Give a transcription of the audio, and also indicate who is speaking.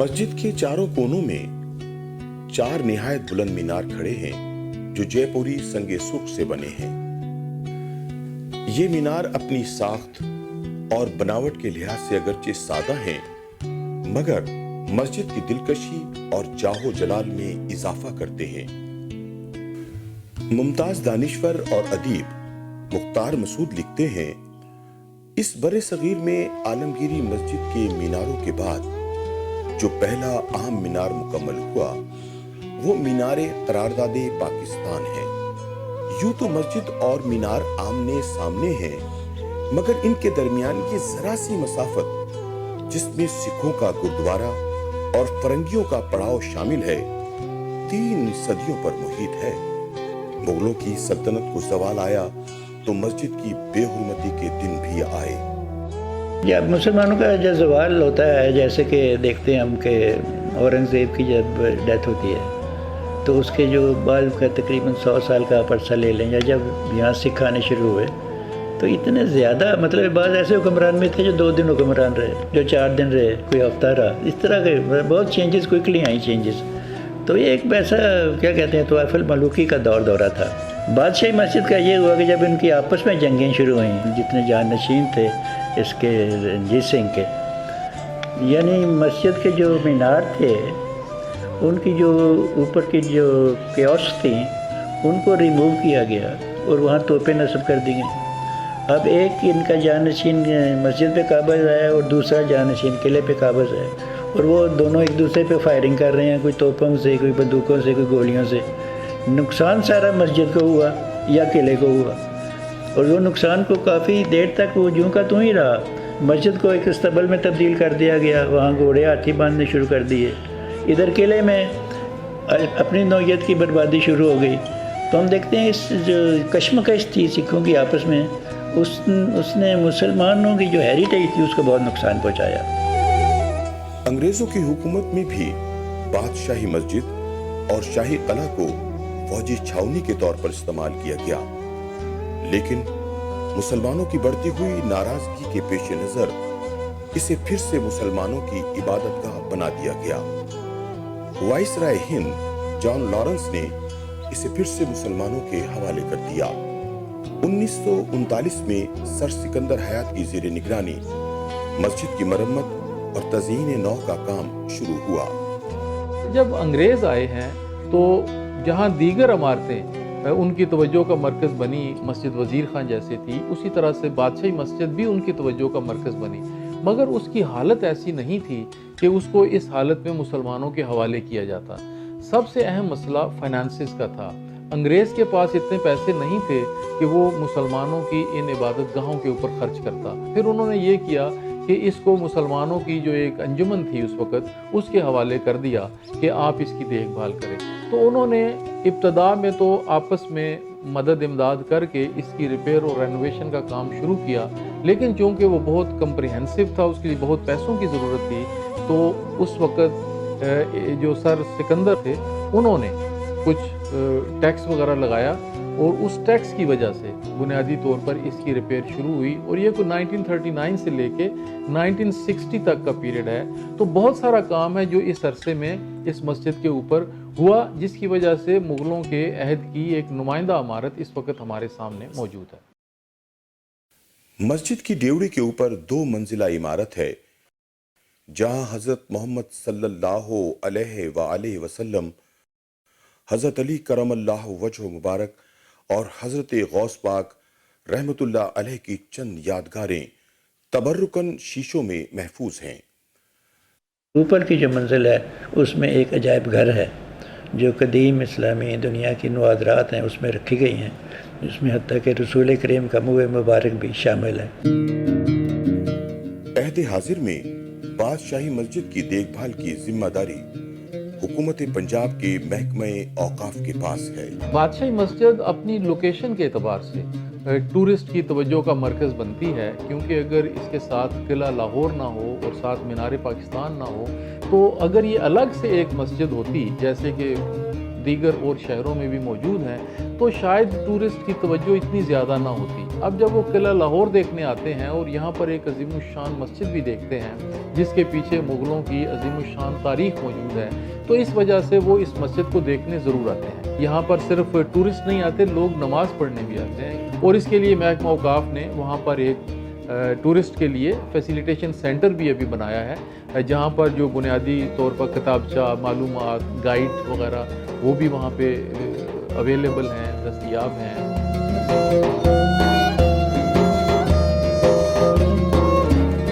Speaker 1: मस्जिद के चारों कोनों में 4 निहायत बुलंद मीनार खड़े हैं जो जयपुरी संगे सुख से बने हैं। ये मीनार अपनी साख्त और बनावट के लिहाज से अगरचे सादा हैं, मगर मस्जिद की दिलकशी और जाहो जलाल में इजाफा करते हैं। मुमताज दानिश्वर और अदीब मुख्तार मसूद लिखते हैं, इस बरे सगीर में आलमगीरी मस्जिद के मीनारों के बाद जो पहला अहम मीनार मुकम्मल हुआ वो मीनारे करारदादे पाकिस्तान है। यूं तो मस्जिद और मीनार आमने सामने हैं, मगर इनके दरमियान ये जरा सी मसाफत जिसमें सिखों का गुरुद्वारा और फरंगियों का पड़ाव शामिल है, 3 सदियों पर मुहित है। मुगलों की सल्तनत को ज़वाल आया तो मस्जिद की बेहुरमती के दिन भी आए।
Speaker 2: जब मुसलमानों का जब ज़वाल होता है, जैसे कि देखते हैं हम कि औरंगज़ेब की जब डेथ होती है तो उसके जो बाद का तकरीबन 100 साल का अरसा ले लें, या जब यहाँ सिख आने शुरू हुए तो इतने ज़्यादा, मतलब बाद ऐसे हुक्मरान भी थे जो 2 दिन हुक्मरान रहे, जो 4 दिन रहे, कोई हफ्ता रहा, इस तरह के बहुत चेंजेस क्विकली आई चेंजेस। तो ये एक वैसा क्या कहते हैं तवाफ़ुल मलूकी का दौरा था। बादशाही मस्जिद का ये हुआ कि जब इनकी आपस में जंगें शुरू हुई, जितने जानशीन थे इसके रंजीत सिंह के, यानी मस्जिद के जो मीनार थे उनकी जो ऊपर की जो कियोस्क थी उनको रिमूव किया गया और वहाँ तोपें नस्ब कर दी गई। अब एक इनका जानशीन मस्जिद पे काबिज़ है और दूसरा जानशीन किले पे काबिज़ है, और वो दोनों एक दूसरे पे फायरिंग कर रहे हैं, कोई तोपों से, कोई बंदूकों से, कोई गोलियों से। नुकसान सारा मस्जिद को हुआ या किले को हुआ, और वो नुकसान को काफ़ी देर तक वो यूँ का त्यों ही रहा। मस्जिद को एक अस्तबल में तब्दील कर दिया गया, वहाँ घोड़े हाथी बांधने शुरू कर दिए। इधर किले में अपनी नौयत की बर्बादी शुरू हो गई। तो हम देखते हैं इस जो कश्मकश थी सिखों की आपस में, उसने मुसलमानों की जो हेरिटेज थी उसको बहुत नुकसान पहुँचाया।
Speaker 1: अंग्रेजों की हुकूमत में भी बादशाही मस्जिद और शाही कला को फौजी छावनी के तौर पर इस्तेमाल किया गया, लेकिन मुसलमानों की बढ़ती हुई नाराजगी के पेश नजर इसे फिर से मुसलमानों की इबादतगाह बना दिया गया। वाइसराय हिंद जॉन लॉरेंस ने इसे फिर से मुसलमानों के हवाले कर दिया। 1939 में सर सिकंदर हयात की ज़ेरे निगरानी मस्जिद की मरम्मत और तज़यीन नौ का काम शुरू हुआ।
Speaker 3: जब अंग्रेज आए हैं तो जहां दीगर इमारतें उनकी तवज्जो का मरकज़ बनी, मस्जिद वज़ीर खान जैसे थी, उसी तरह से बादशाही मस्जिद भी उनकी तवज्जो का मरकज़ बनी, मगर उसकी हालत ऐसी नहीं थी कि उसको इस हालत में मुसलमानों के हवाले किया जाता। सबसे अहम मसला फाइनेंसिस का था। अंग्रेज़ के पास इतने पैसे नहीं थे कि वो मुसलमानों की इन इबादतगाहों के ऊपर खर्च करता। फिर उन्होंने ये किया कि इसको मुसलमानों की जो एक अंजुमन थी उस वक़्त, उसके हवाले कर दिया कि आप इसकी देखभाल करें। तो उन्होंने इब्तदा में तो आपस में मदद इमदाद करके इसकी रिपेयर और रेनोवेशन का काम शुरू किया, लेकिन चूँकि वो बहुत कम्प्रिहेंसिव था, उसके लिए बहुत पैसों की ज़रूरत थी, तो उस वक़्त जो सर सिकंदर थे उन्होंने कुछ टैक्स वगैरह लगाया, और उस टैक्स की वजह से बुनियादी तौर पर इसकी रिपेयर शुरू हुई, और ये कोई 1939 से लेके 1960 तक का पीरियड है। तो बहुत सारा काम है जो इस अरसे में इस मस्जिद के ऊपर हुआ, जिसकी वजह से मुगलों के अहद की एक नुमाइंदा इमारत इस वक्त हमारे सामने मौजूद है।
Speaker 1: मस्जिद की डेवड़ी के ऊपर 2 मंजिला इमारत है, जहां हजरत मोहम्मद सल्लल्लाहु अलैहि वसल्लम, हजरत अली करमल्लाहु वजह मुबारक और हजरत गौस पाक रहमतुल्लाह अलैह की चंद यादगारें तबर्रुकन शीशों में महफूज हैं।
Speaker 2: ऊपर की जो मंजिल है उसमें एक अजायब घर है जो कदीम इस्लामी दुनिया की नवादरात हैं उसमें रखी गई हैं, जिसमें हत्ता कि रसूल करीम का मुँह मुबारक भी शामिल है।
Speaker 1: अहद हाजिर में बादशाही मस्जिद की देखभाल की जिम्मेदारी हुकूमत पंजाब के महकमे औकाफ के पास है।
Speaker 3: बादशाही मस्जिद अपनी लोकेशन के एतबार से टूरिस्ट की तवज्जो का मरकज़ बनती है, क्योंकि अगर इसके साथ किला लाहौर ना हो और साथ मीनार पाकिस्तान ना हो, तो अगर ये अलग से एक मस्जिद होती, जैसे कि دیگر اور شہروں میں بھی موجود ہیں تو شاید ٹورسٹ کی توجہ اتنی زیادہ نہ ہوتی. اب جب وہ قلعہ لاہور دیکھنے آتے ہیں اور یہاں پر ایک عظیم الشان مسجد بھی دیکھتے ہیں جس کے پیچھے مغلوں کی عظیم الشان تاریخ موجود ہے تو اس وجہ سے وہ اس مسجد کو دیکھنے ضرور آتے ہیں. یہاں پر صرف ٹورسٹ نہیں آتے, لوگ نماز پڑھنے بھی آتے ہیں اور اس کے لیے محکمہ اوقاف نے وہاں پر ایک ٹورسٹ کے لیے فیسیلیٹیشن سینٹر بھی ابھی بنایا ہے جہاں پر جو بنیادی طور پر کتابچہ, معلومات, گائیڈ وغیرہ وہ بھی وہاں پہ اویلیبل ہیں, دستیاب ہیں.